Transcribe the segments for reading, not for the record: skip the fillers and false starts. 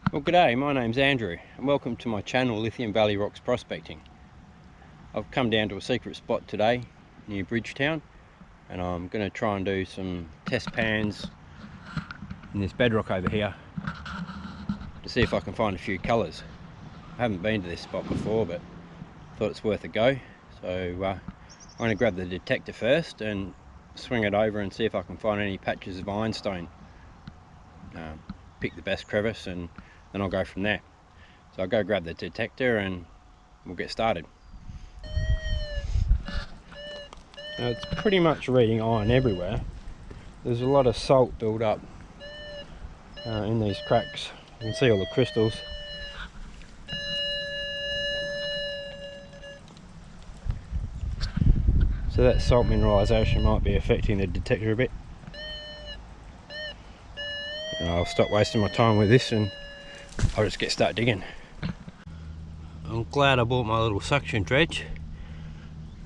Well, g'day, my name's Andrew and welcome to my channel Lithium Valley Rocks Prospecting. I've come down to a secret spot today near Bridgetown and I'm going to try and do some test pans in this bedrock over here to see if I can find a few colours. I haven't been to this spot before but thought it's worth a go, so I'm going to grab the detector first and swing it over and see if I can find any patches of ironstone. Pick the best crevice and then I'll go from there. So I'll go grab the detector and we'll get started. Now it's pretty much reading iron everywhere. There's a lot of salt built up in these cracks. You can see all the crystals. So that salt mineralisation might be affecting the detector a bit. And I'll stop wasting my time with this and I'll just start digging. I'm glad I bought my little suction dredge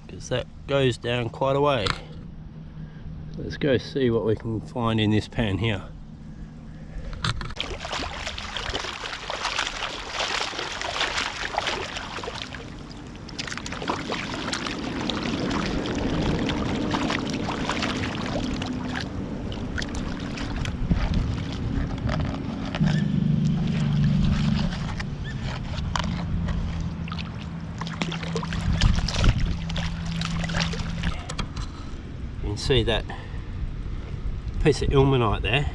because that goes down quite a way. Let's go see what we can find in this pan here. You can see that piece of ilmenite there.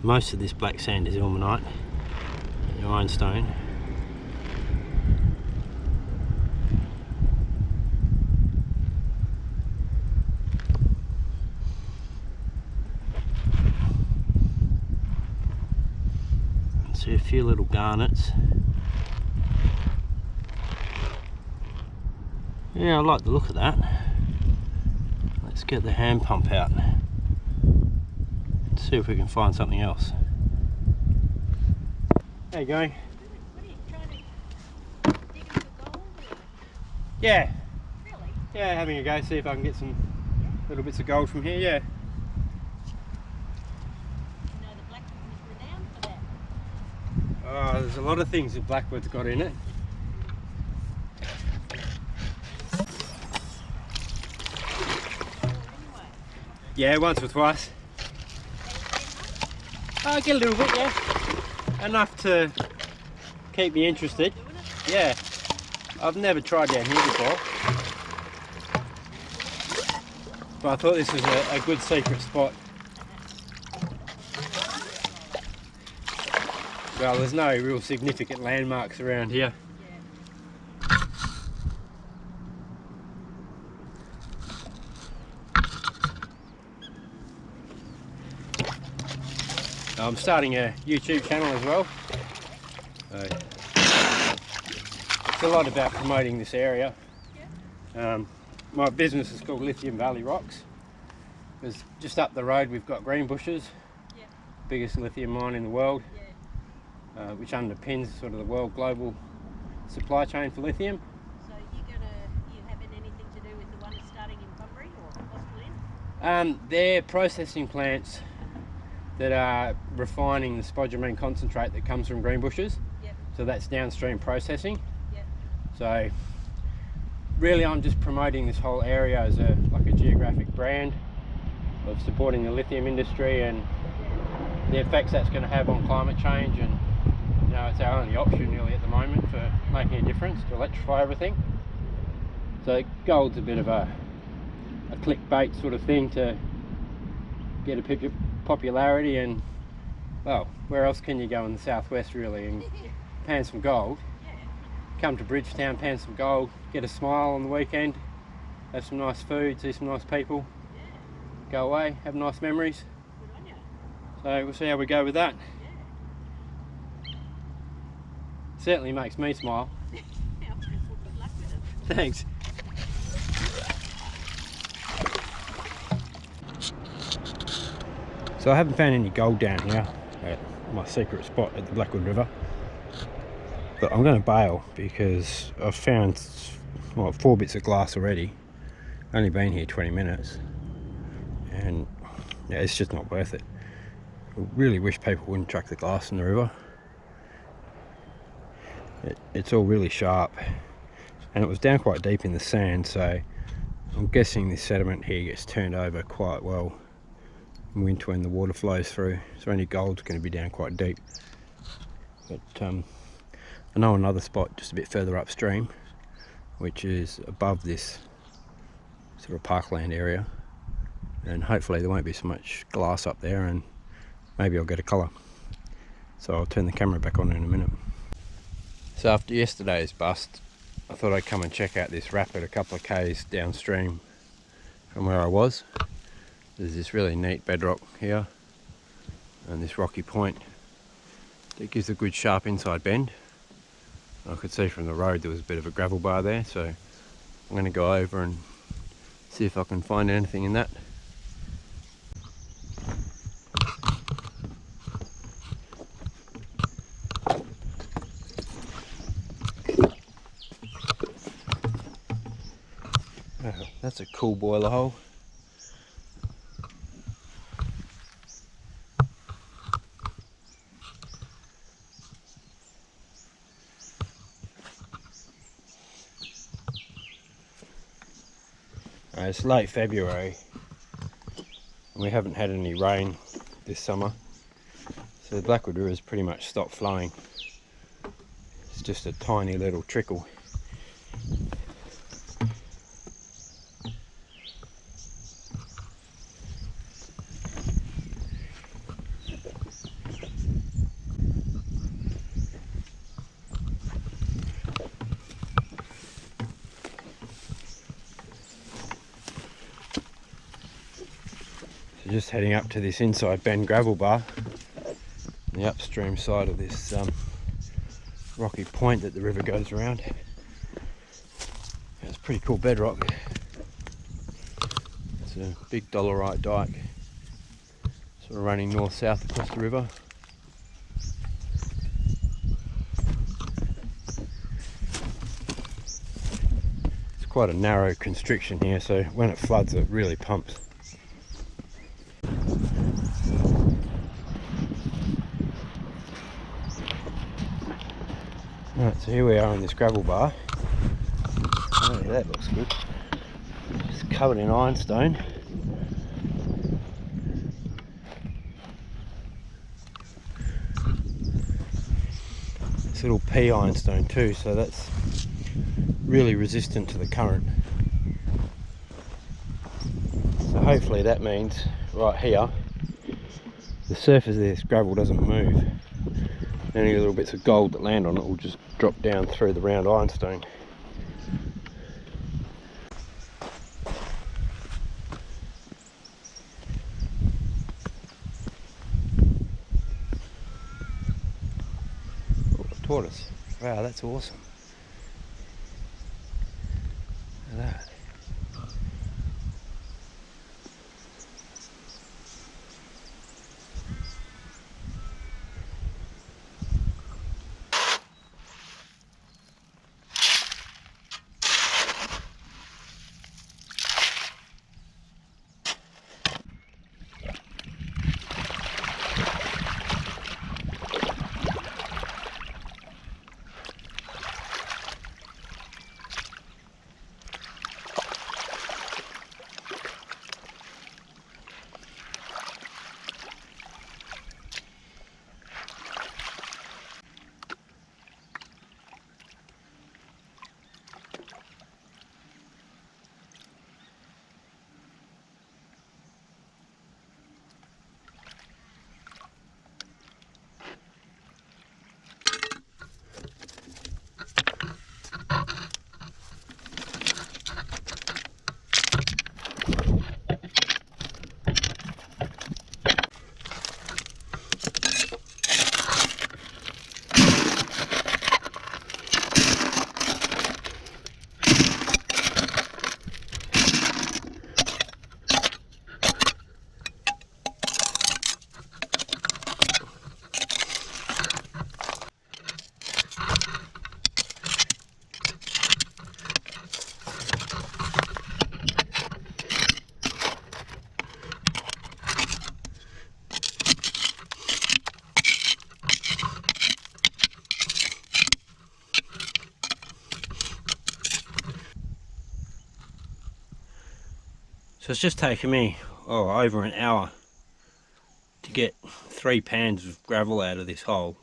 Most of this black sand is ilmenite, ironstone. See a few little garnets. Yeah, I like the look of that. Let's get the hand pump out and see if we can find something else. How you going? What are you trying to dig in for gold? Yeah. Really? Yeah, having a go, see if I can get some little bits of gold from here, yeah. You know, the Blackwood is renowned for that. Oh, there's a lot of things that Blackwood's got in it. Yeah, once or twice. I get a little bit, yeah. Enough to keep me interested. Yeah. I've never tried down here before. But I thought this was a good secret spot. Well, there's no real significant landmarks around here. I'm starting a YouTube channel as well. So it's a lot about promoting this area. My business is called Lithium Valley Rocks. Because just up the road we've got Greenbushes, biggest lithium mine in the world, which underpins sort of the world global supply chain for lithium. So you having anything to do with the one starting in Bunbury or Boston? They're processing plants that are refining the spodumene concentrate that comes from Greenbushes. So that's downstream processing. So really I'm just promoting this whole area as like a geographic brand of supporting the lithium industry and the effects that's going to have on climate change, and you know, it's our only option really at the moment for making a difference to electrify everything. So gold's a bit of a clickbait sort of thing to get a picture popularity, and well, where else can you go in the southwest really and pan some gold? Come to Bridgetown, pan some gold, get a smile on the weekend, have some nice food, see some nice people, go away, have nice memories. So we'll see how we go with that. Certainly makes me smile. Thanks. So I haven't found any gold down here at my secret spot at the Blackwood River, but I'm going to bail because I've found 4 bits of glass already. Only been here 20 minutes and yeah, it's just not worth it. I really wish people wouldn't chuck the glass in the river. It's all really sharp, and it was down quite deep in the sand, so I'm guessing this sediment here gets turned over quite well in winter when the water flows through, so any gold's going to be down quite deep. But I know another spot just a bit further upstream, which is above this sort of parkland area, and hopefully there won't be so much glass up there, and maybe I'll get a colour. So I'll turn the camera back on in a minute. So after yesterday's bust, I thought I'd come and check out this rapid a couple of k's downstream from where I was. There's this really neat bedrock here and this rocky point that gives a good sharp inside bend. I could see from the road there was a bit of a gravel bar there, so I'm going to go over and see if I can find anything in that. Oh, that's a cool boiler hole. It's late February and we haven't had any rain this summer, so the Blackwood River's pretty much stopped flowing. It's just a tiny little trickle. Just heading up to this inside bend gravel bar, the upstream side of this rocky point that the river goes around. It's pretty cool bedrock. It's a big dolerite dike, sort of running north-south across the river. It's quite a narrow constriction here, so when it floods it really pumps. Right, so here we are on this gravel bar. Oh, yeah, that looks good. It's covered in ironstone. It's little pea ironstone too, so that's really resistant to the current. So hopefully that means right here, the surface of this gravel doesn't move. Any little bits of gold that land on it will just drop down through the round ironstone. Oh, a tortoise. Wow, that's awesome. Look at that. So it's just taken me over an hour to get 3 pans of gravel out of this hole,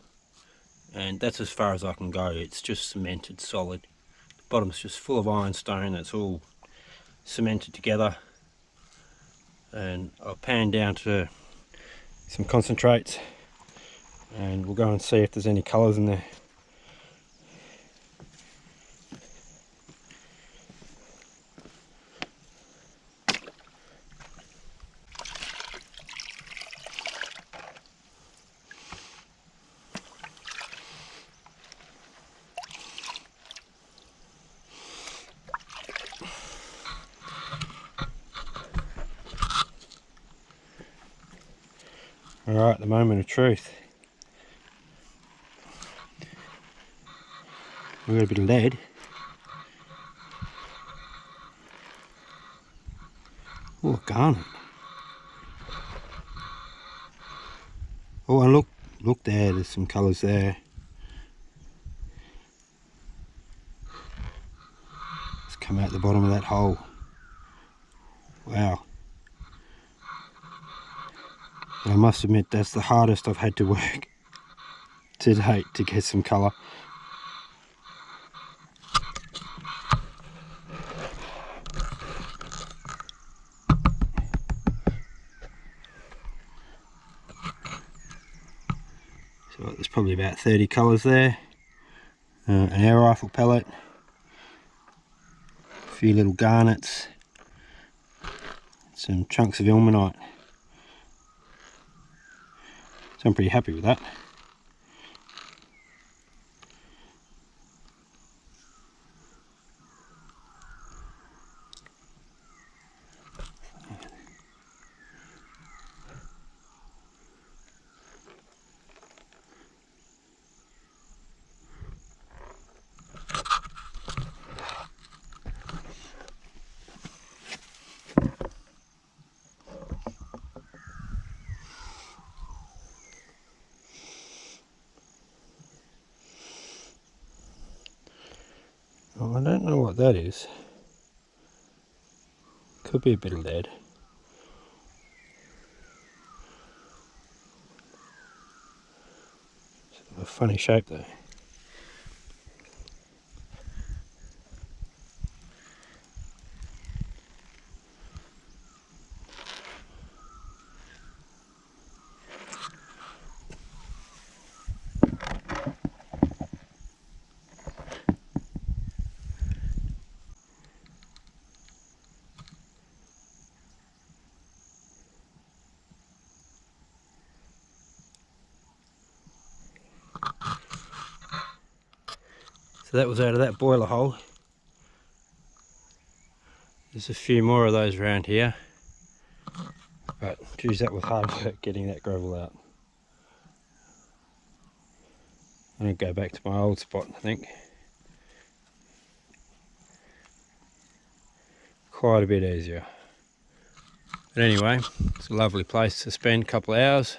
and that's as far as I can go. It's just cemented solid. The bottom's just full of ironstone that's all cemented together, and I'll pan down to some concentrates and we'll go and see if there's any colours in there. Alright, the moment of truth. We've got a bit of lead. Oh, garnet. Oh, and look there, there's some colours there. It's come out the bottom of that hole. Wow. But I must admit, that's the hardest I've had to work to date to get some colour. So there's probably about 30 colours there. An air rifle pellet, a few little garnets, some chunks of ilmenite. So I'm pretty happy with that. Oh, I don't know what that is. Could be a bit of lead. Sort of a funny shape though. So that was out of that boiler hole. There's a few more of those around here, but geez, that was hard work getting that gravel out. I'm going to go back to my old spot, I think. Quite a bit easier. But anyway, it's a lovely place to spend a couple of hours.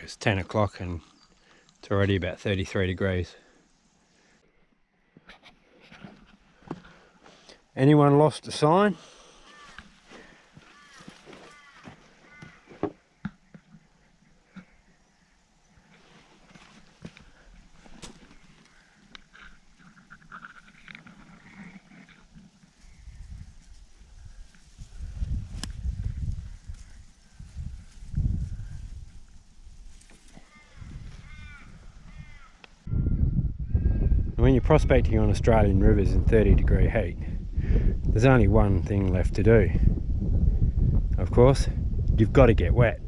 It's 10 o'clock and it's already about 33 degrees. Anyone lost a sign? When you're prospecting on Australian rivers in 30-degree heat, there's only one thing left to do. Of course, you've got to get wet.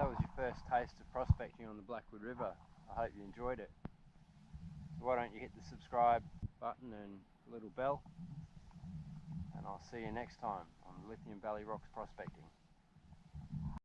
That was your first taste of prospecting on the Blackwood River. I hope you enjoyed it. So why don't you hit the subscribe button and little bell, and I'll see you next time on Lithium Valley Rocks Prospecting.